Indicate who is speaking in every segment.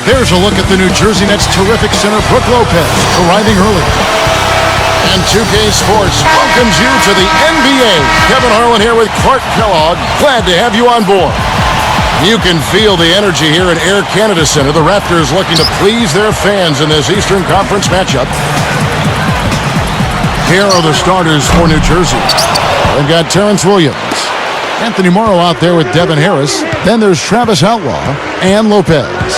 Speaker 1: There's a look at the New Jersey Nets' terrific center, Brook Lopez, arriving early. And 2K Sports welcomes you to the NBA. Kevin Harlan here with Clark Kellogg. Glad to have you on board. You can feel the energy here at Air Canada Center. The Raptors looking to please their fans in this Eastern Conference matchup. Here are the starters for New Jersey. They've got Terrence Williams, Anthony Morrow out there with Devin Harris. Then there's Travis Outlaw and Lopez.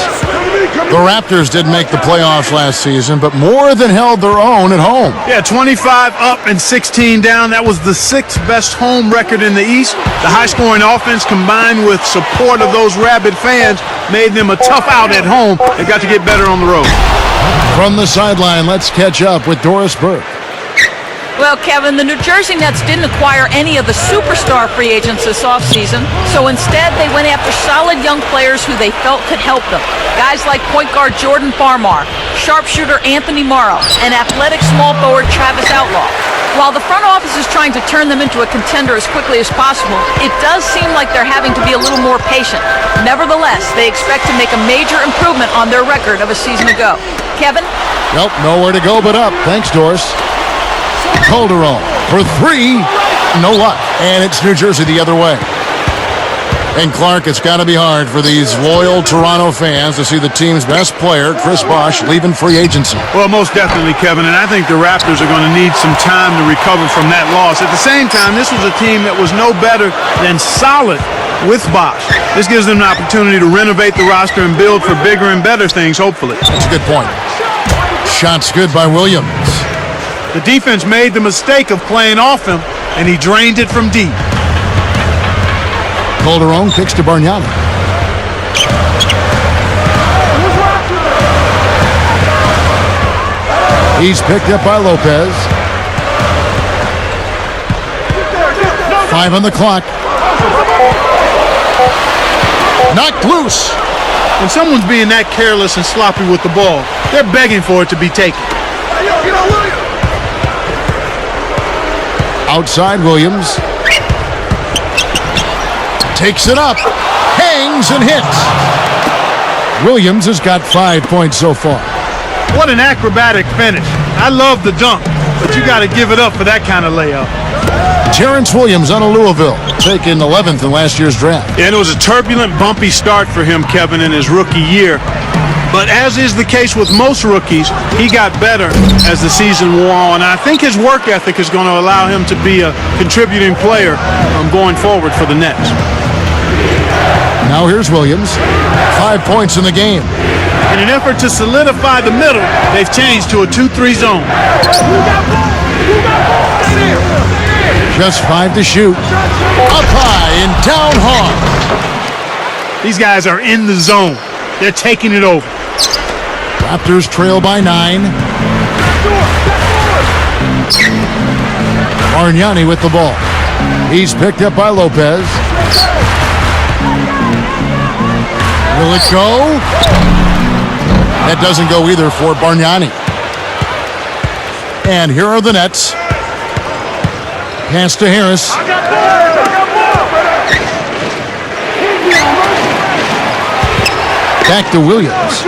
Speaker 1: The Raptors didn't make the playoffs last season, but more than held their own at home.
Speaker 2: Yeah, 25 up and 16 down. That was the 6th best home record in the East. The high-scoring offense combined with support of those rabid fans made them a tough out at home. They got to get better on the road.
Speaker 1: From the sideline, let's catch up with Doris Burke.
Speaker 3: Well, Kevin, the New Jersey Nets didn't acquire any of the superstar free agents this offseason, so instead they went after solid young players who they felt could help them. Guys like point guard Jordan Farmar, sharpshooter Anthony Morrow, and athletic small forward Travis Outlaw. While the front office is trying to turn them into a contender as quickly as possible, it does seem like they're having to be a little more patient. Nevertheless, they expect to make a major improvement on their record of a season ago. Kevin?
Speaker 1: Nope, nowhere to go but up. Thanks, Doris. Calderon for three. No luck. And it's New Jersey the other way. And Clark, it's got to be hard for these loyal Toronto fans to see the team's best player, Chris Bosh, leaving free agency.
Speaker 2: Well, most definitely, Kevin, and I think the Raptors are going to need some time to recover from that loss. At the same time, this was a team that was no better than solid with Bosh. This gives them an opportunity to renovate the roster and build for bigger and better things, hopefully.
Speaker 1: That's a good point. Shots good by Williams.
Speaker 2: The defense made the mistake of playing off him, and he drained it from deep.
Speaker 1: Calderon kicks to Bargnani. He's picked up by Lopez. 5 on the clock. Knocked loose.
Speaker 2: When someone's being that careless and sloppy with the ball, they're begging for it to be taken.
Speaker 1: Outside Williams. Takes it up. Hangs and hits. Williams has got 5 points so far.
Speaker 2: What an acrobatic finish. I love the dunk, but you got to give it up for that kind of layup.
Speaker 1: Terrence Williams out of Louisville, taken 11th in last year's draft.
Speaker 2: And it was a turbulent, bumpy start for him, Kevin, in his rookie year. But as is the case with most rookies, he got better as the season wore on. I think his work ethic is going to allow him to be a contributing player going forward for the Nets.
Speaker 1: Now here's Williams. 5 points in the game.
Speaker 2: In an effort to solidify the middle, they've changed to a 2-3 zone.
Speaker 1: Just 5 to shoot. Up high and down hard.
Speaker 2: These guys are in the zone. They're taking it over.
Speaker 1: Raptors trail by 9. Bargnani with the ball. He's picked up by Lopez. Will it go? That doesn't go either for Bargnani. And here are the Nets. Pass to Harris. Back to Williams.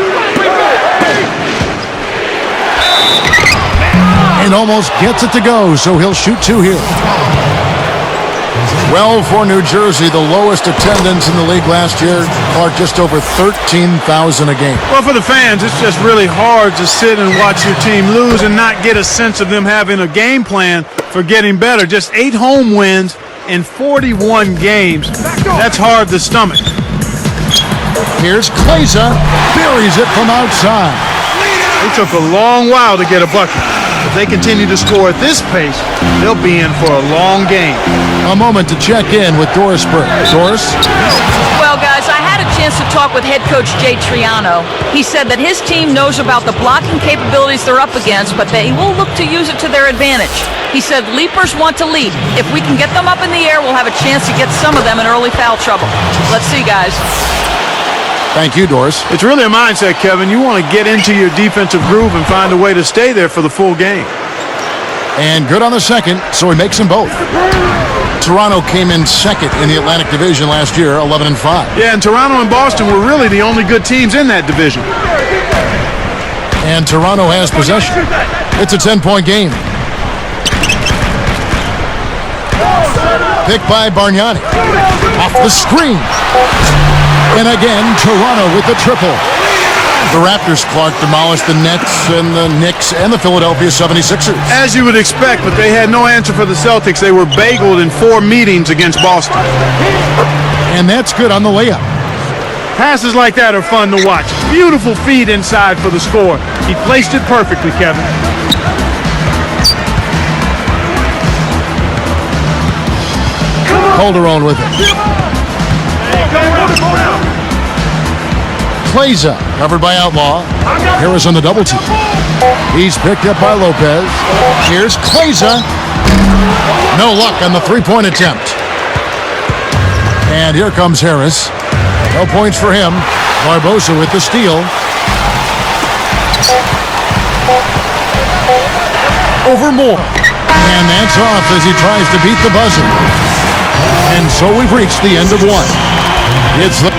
Speaker 1: And almost gets it to go, so he'll shoot 2 here. Well, for New Jersey, the lowest attendance in the league last year, Clark, just over 13,000 a game.
Speaker 2: Well, for the fans, it's just really hard to sit and watch your team lose and not get a sense of them having a game plan for getting better. Just 8 home wins in 41 games. That's hard to stomach.
Speaker 1: Here's Kleza, buries it from outside.
Speaker 2: It took a long while to get a bucket. If they continue to score at this pace, they'll be in for a long game.
Speaker 1: A moment to check in with Doris Burke. Doris?
Speaker 3: Well, guys, I had a chance to talk with head coach Jay Triano. He said that his team knows about the blocking capabilities they're up against, but they will look to use it to their advantage. He said leapers want to leap. If we can get them up in the air, we'll have a chance to get some of them in early foul trouble. Let's see, guys.
Speaker 1: Thank you, Doris.
Speaker 2: It's really a mindset, Kevin. You want to get into your defensive groove and find a way to stay there for the full game.
Speaker 1: And good on the second, so he makes them both. Toronto came in second in the Atlantic Division last year, 11-5.
Speaker 2: Yeah, and Toronto and Boston were really the only good teams in that division.
Speaker 1: And Toronto has possession. It's a 10-point game. Picked by Bargnani. Off the screen. And again, Toronto with the triple. The Raptors, Clark, demolished the Nets and the Knicks and the Philadelphia 76ers.
Speaker 2: As you would expect, but they had no answer for the Celtics. They were bageled in 4 meetings against Boston.
Speaker 1: And that's good on the layup.
Speaker 2: Passes like that are fun to watch. Beautiful feed inside for the score. He placed it perfectly, Kevin.
Speaker 1: Calderon with it. Kleza, covered by Outlaw. Harris on the double team. He's picked up by Lopez. Here's Kleza. No luck on the three-point attempt. And here comes Harris. No points for him. Barbosa with the steal. Over Moore. And that's off as he tries to beat the buzzer. And so we've reached the end of one. It's the...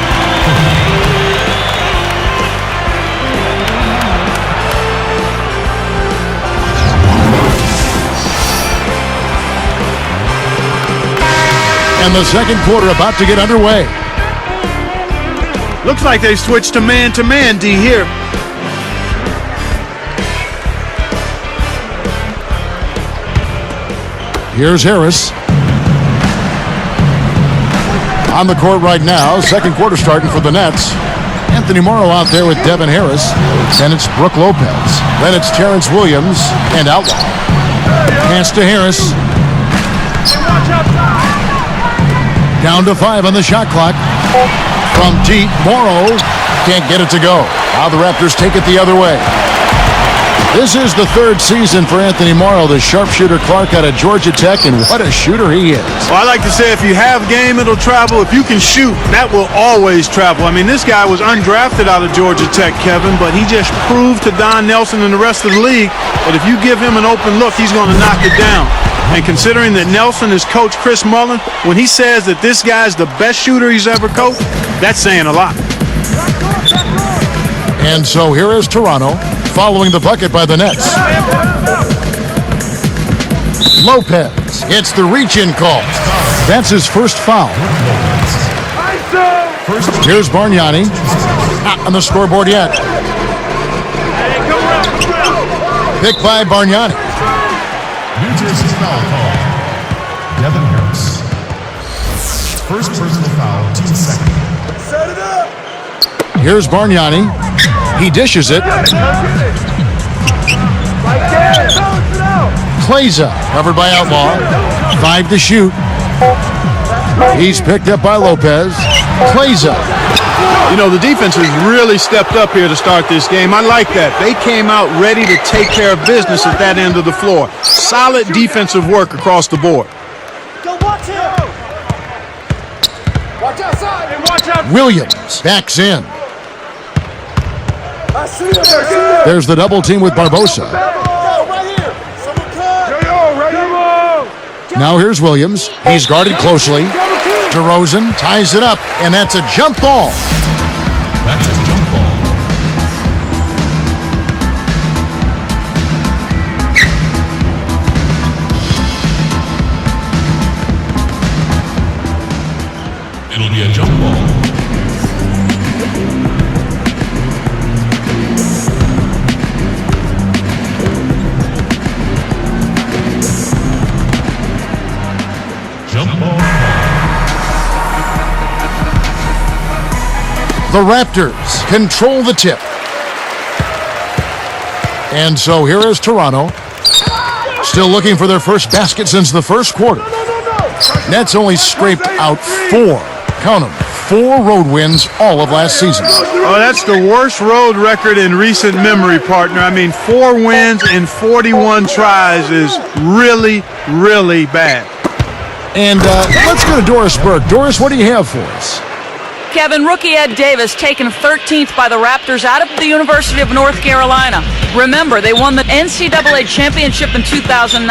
Speaker 1: And the second quarter about to get underway.
Speaker 2: Looks like they switched to man, D here.
Speaker 1: Here's Harris. On the court right now, second quarter starting for the Nets. Anthony Morrow out there with Devin Harris. Then it's Brook Lopez. Then it's Terrence Williams and Outlaw. Pass to Harris. Down to 5 on the shot clock. From deep, Morrow can't get it to go. Now the Raptors take it the other way. This is the third season for Anthony Morrow, the sharpshooter Clark out of Georgia Tech, and what a shooter he is.
Speaker 2: Well, I like to say if you have game, it'll travel. If you can shoot, that will always travel. I mean, this guy was undrafted out of Georgia Tech, Kevin, but he just proved to Don Nelson and the rest of the league that if you give him an open look, he's going to knock it down. And considering that Nelson is Coach Chris Mullin, when he says that this guy's the best shooter he's ever coached, that's saying a lot.
Speaker 1: And so here is Toronto, following the bucket by the Nets. Lopez gets the reach-in call. That's his first foul. Here's Bargnani. Not on the scoreboard yet. Picked by Bargnani.
Speaker 4: New Jersey's foul call. Devin Harris. First personal foul, team second.
Speaker 5: Set it up.
Speaker 1: Here's Bargnani. He dishes it. Kleza, covered by Outlaw. 5 to shoot. He's picked up by Lopez. Kleza.
Speaker 2: You know, the defense has really stepped up here to start this game. I like that. They came out ready to take care of business at that end of the floor. Solid defensive work across the board.
Speaker 5: Go watch him. Watch outside and watch out.
Speaker 1: Williams backs in.
Speaker 5: I see him.
Speaker 1: There's the double team with Barbosa.
Speaker 5: Right here. Someone cut.
Speaker 1: Now here's Williams. He's guarded closely. DeRozan ties it up, and that's a jump ball.
Speaker 4: That's a jump ball. It'll be a jump ball. Jump ball.
Speaker 1: The Raptors control the tip. And so here is Toronto. Still looking for their first basket since the first quarter. Nets only scraped out 4. Count them. 4 road wins all of last season.
Speaker 2: Oh, that's the worst road record in recent memory, partner. I mean, 4 wins in 41 tries is really, really bad.
Speaker 1: And let's go to Doris Burke. Doris, what do you have for us?
Speaker 3: Kevin, rookie Ed Davis taken 13th by the Raptors out of the University of North Carolina. Remember, they won the NCAA championship in 2009,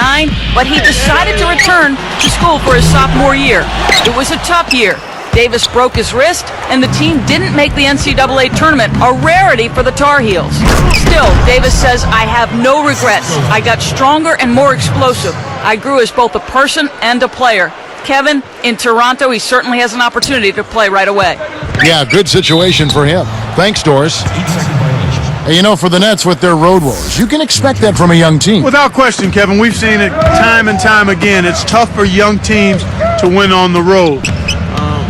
Speaker 3: but he decided to return to school for his sophomore year. It was a tough year. Davis broke his wrist, and the team didn't make the NCAA tournament, a rarity for the Tar Heels. Still, Davis says, I have no regrets. I got stronger and more explosive. I grew as both a person and a player. Kevin, in Toronto, he certainly has an opportunity to play right away.
Speaker 1: Yeah, good situation for him. Thanks, Doris.
Speaker 4: 8-second violation.
Speaker 1: Hey, you know, for the Nets with their road woes, you can expect that from a young team.
Speaker 2: Without question, Kevin, we've seen it time and time again. It's tough for young teams to win on the road.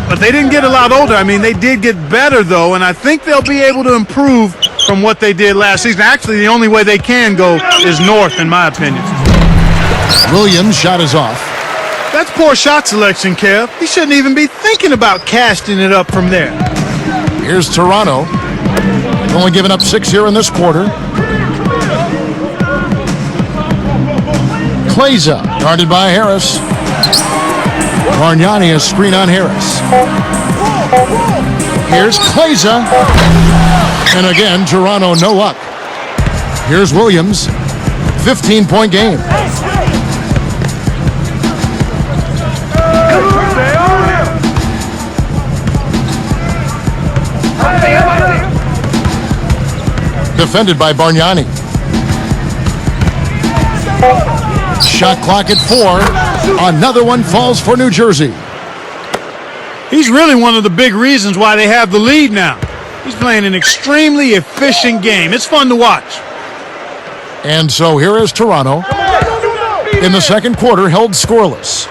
Speaker 2: But they didn't get a lot older. I mean, they did get better, though, and I think they'll be able to improve from what they did last season. Actually, the only way they can go is north, in my opinion.
Speaker 1: Williams' shot is off.
Speaker 2: That's poor shot selection, Kev. He shouldn't even be thinking about casting it up from there.
Speaker 1: Here's Toronto. Only giving up 6 here in this quarter. Kleza, guarded by Harris. Bargnani, a screen on Harris. Here's Kleza. And again, Toronto no luck. Here's Williams. 15-point game. Defended by Bargnani. Shot clock at 4. Another one falls for New Jersey.
Speaker 2: He's really one of the big reasons why they have the lead now. He's playing an extremely efficient game. It's fun to watch.
Speaker 1: And so here is Toronto. In the second quarter, held scoreless.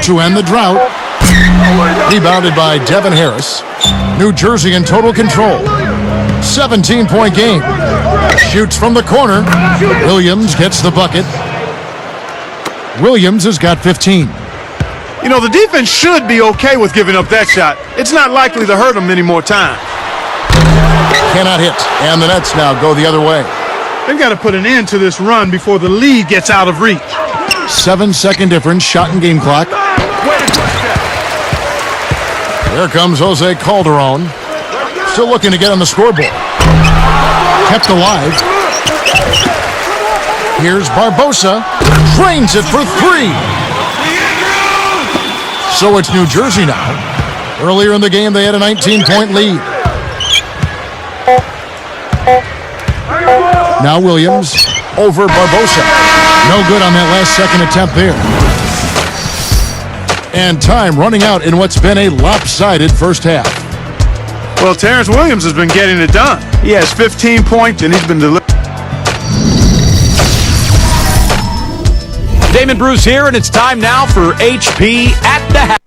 Speaker 1: To end the drought, rebounded by Devin Harris. New Jersey in total control. 17-point game. Shoots from the corner. Williams gets the bucket. Williams has got 15.
Speaker 2: You know, the defense should be okay with giving up that shot. It's not likely to hurt them any more time.
Speaker 1: Cannot hit. And the Nets now go the other way.
Speaker 2: They've got to put an end to this run before the lead gets out of reach.
Speaker 1: 7-second difference, shot and game clock. Here comes Jose Calderon. Still looking to get on the scoreboard. Kept alive. Here's Barbosa. Drains it for 3. So it's New Jersey now. Earlier in the game, they had a 19-point lead. Now Williams over Barbosa. No good on that last second attempt there. And time running out in what's been a lopsided first half.
Speaker 2: Well, Terrence Williams has been getting it done. He has 15 points, and he's been delivering.
Speaker 6: Damon Bruce here, and it's time now for HP at the half.